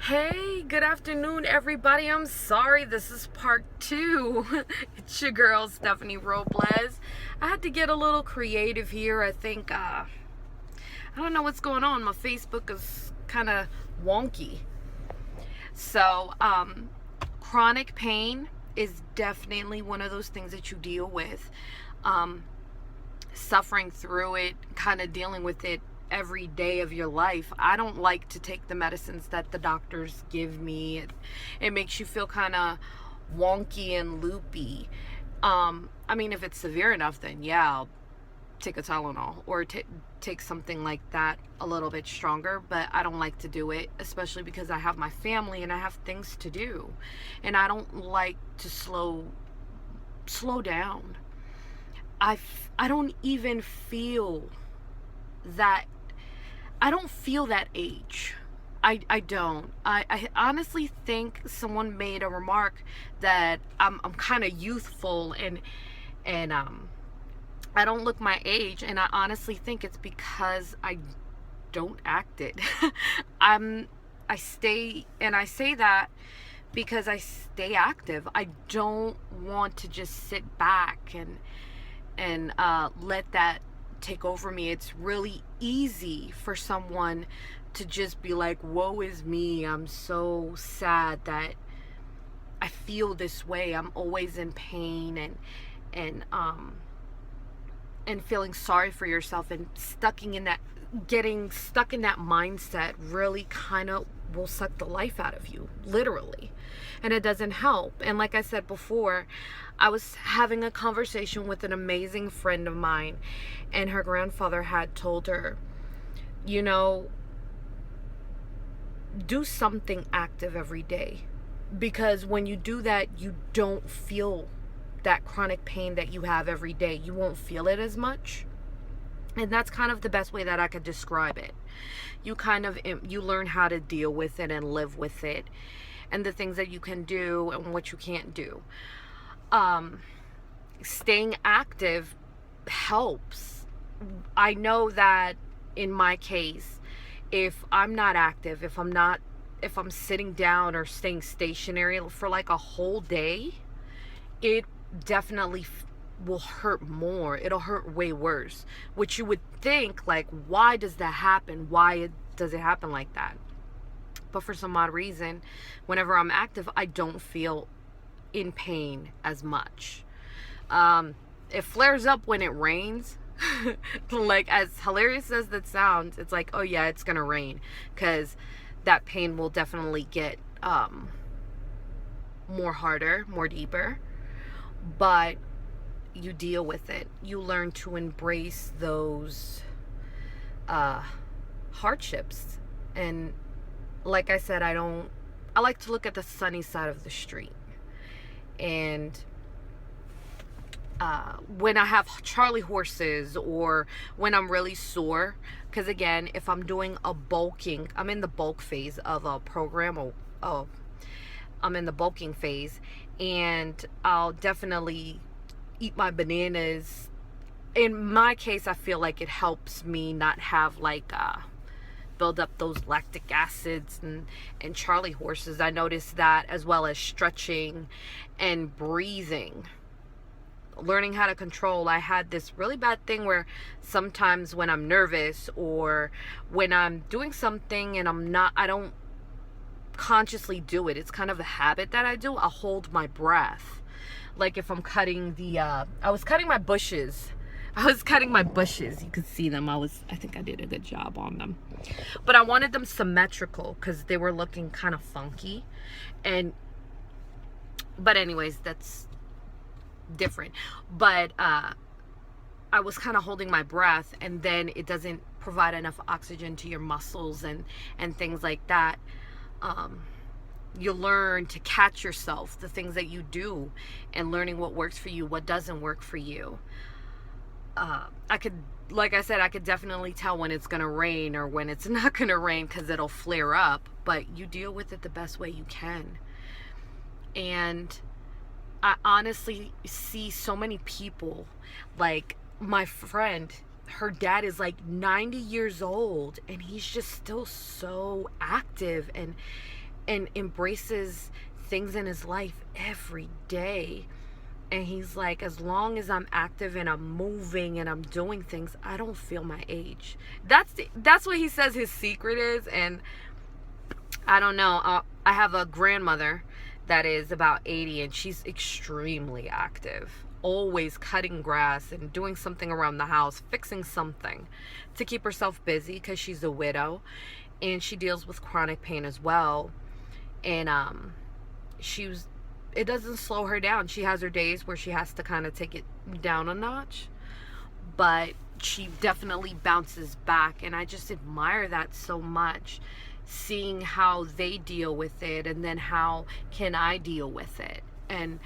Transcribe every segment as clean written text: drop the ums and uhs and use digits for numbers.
Hey, good afternoon, everybody. I'm sorry, this is part two. It's your girl, Stephanie Robles. I had to get a little creative here. I don't know what's going on. My Facebook is kind of wonky. So, chronic pain is definitely one of those things that you deal with. Um, Suffering through it, kind of dealing with it every day of your life. I don't like to take the medicines that the doctors give me. It makes you feel kind of wonky and loopy. I mean, if it's severe enough, then yeah, I'll take a Tylenol or take something like that a little bit stronger. But I don't like to do it, especially because I have my family and I have things to do, and I don't like to slow down. I don't even feel that I don't feel that age. I don't. I honestly think someone made a remark that I'm kind of youthful and I don't look my age, and I honestly think it's because I don't act it. I stay, and I say that because I stay active. I don't want to just sit back and let that take over me. It's really easy for someone to just be like, woe is me, I'm so sad that I feel this way, I'm always in pain, and feeling sorry for yourself, and getting stuck in that mindset really kind of will suck the life out of you, literally. And it doesn't help. And like I said before, I was having a conversation with an amazing friend of mine, and her grandfather had told her, you know, do something active every day, because when you do that, you don't feel that chronic pain that you have every day. You won't feel it as much. And that's kind of the best way that I could describe it. You learn how to deal with it and live with it, and the things that you can do and what you can't do. Staying active helps. I know that in my case, if I'm not active, if I'm sitting down or staying stationary for like a whole day, it definitely will hurt more. It'll hurt way worse. Which you would think, like, why does that happen? Why does it happen like that? But for some odd reason, whenever I'm active, I don't feel in pain as much. It flares up when it rains. Like, as hilarious as that sounds, it's like, oh yeah, it's gonna rain, because that pain will definitely get more harder, more deeper. But you deal with it. You learn to embrace those hardships. And like I said, I like to look at the sunny side of the street. And when I have Charlie horses, or when I'm really sore, because again, if I'm doing I'm in the bulk phase of a program, or I'm in the bulking phase, and I'll definitely eat my bananas. In my case, I feel like it helps me not have like build up those lactic acids and Charlie horses. I noticed that, as well as stretching and breathing, learning how to control. I had this really bad thing where sometimes when I'm nervous, or when I'm doing something and I don't consciously do it, it's kind of a habit that I do, I'll hold my breath. Like if I'm cutting I was cutting my bushes. You could see them. I think I did a good job on them. But I wanted them symmetrical because they were looking kind of funky. But anyways, that's different. But I was kind of holding my breath, and then it doesn't provide enough oxygen to your muscles and things like that. You learn to catch yourself, the things that you do, and learning what works for you, what doesn't work for you. Like I said, I could definitely tell when it's gonna rain or when it's not gonna rain, because it'll flare up, but you deal with it the best way you can. And I honestly see so many people, like my friend, her dad is like 90 years old, and he's just still so active, and embraces things in his life every day. And he's like, as long as I'm active and I'm moving and I'm doing things, I don't feel my age. That's what he says his secret is. And I don't know. I have a grandmother that is about 80, and she's extremely active. Always cutting grass and doing something around the house, fixing something to keep herself busy because she's a widow and she deals with chronic pain as well. And it doesn't slow her down. She has her days where she has to kind of take it down a notch, but she definitely bounces back. And I just admire that so much, seeing how they deal with it, and then how can I deal with it. And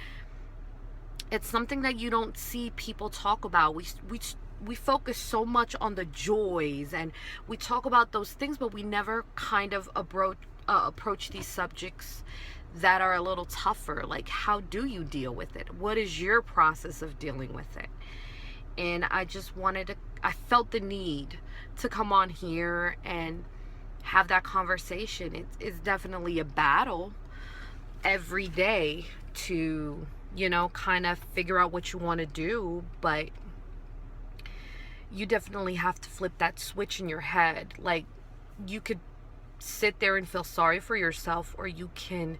it's something that you don't see people talk about. We focus so much on the joys, and we talk about those things, but we never kind of approach these subjects that are a little tougher. Like, how do you deal with it? What is your process of dealing with it? And I felt the need to come on here and have that conversation. It's definitely a battle every day to, kind of figure out what you want to do, but you definitely have to flip that switch in your head. Like, you could sit there and feel sorry for yourself, or you can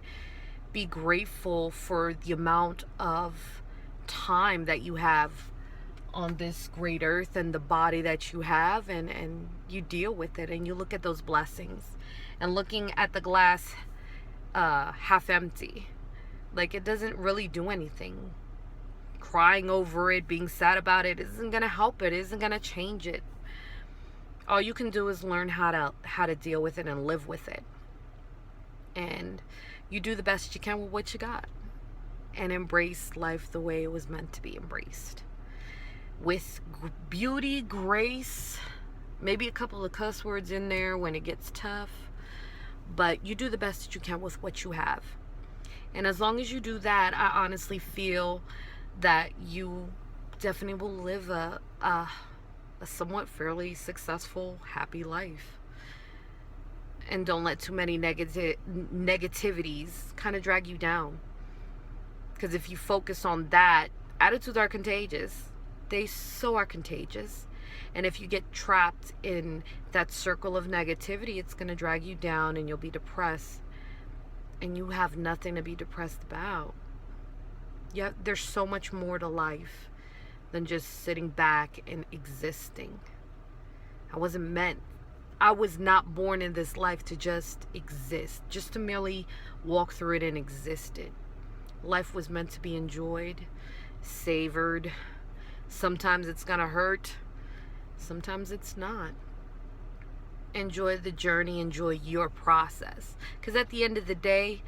be grateful for the amount of time that you have on this great earth and the body that you have, and you deal with it, and you look at those blessings, and looking at the glass half empty. Like, it doesn't really do anything. Crying over it, being sad about it, isn't gonna help it, isn't gonna change it. All you can do is learn how to deal with it and live with it. And you do the best you can with what you got, and embrace life the way it was meant to be embraced, with beauty, grace, maybe a couple of cuss words in there when it gets tough, but you do the best that you can with what you have. And as long as you do that, I honestly feel that you definitely will live a somewhat fairly successful, happy life. And don't let too many negativities kind of drag you down. Because if you focus on that, attitudes are contagious. They so are contagious. And if you get trapped in that circle of negativity, it's going to drag you down, and you'll be depressed. And you have nothing to be depressed about. Yeah, there's so much more to life than just sitting back and existing. I was not born in this life to just exist, just to merely walk through it and exist it. Life was meant to be enjoyed, savored. Sometimes it's gonna hurt, sometimes it's not. Enjoy the journey, enjoy your process. Because at the end of the day,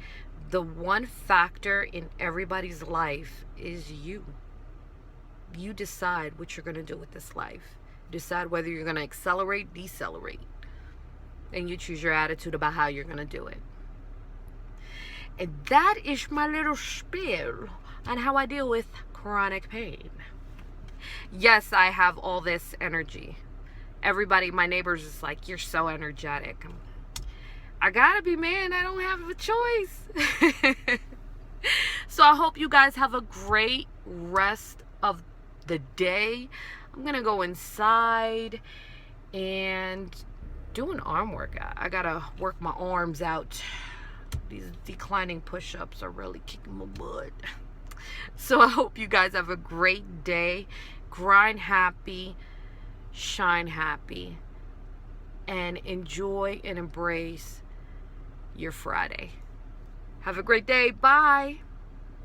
the one factor in everybody's life is you. You decide what you're going to do with this life. Decide whether you're going to accelerate, decelerate. And you choose your attitude about how you're going to do it. And that is my little spiel on how I deal with chronic pain. Yes, I have all this energy. Everybody, my neighbors, is like, you're so energetic. I gotta be, man. I don't have a choice. So I hope you guys have a great rest of the day. I'm gonna go inside and do an arm workout. I gotta work my arms out. These declining push-ups are really kicking my butt. So I hope you guys have a great day. Grind happy, shine happy, and enjoy and embrace your Friday. Have a great day. Bye.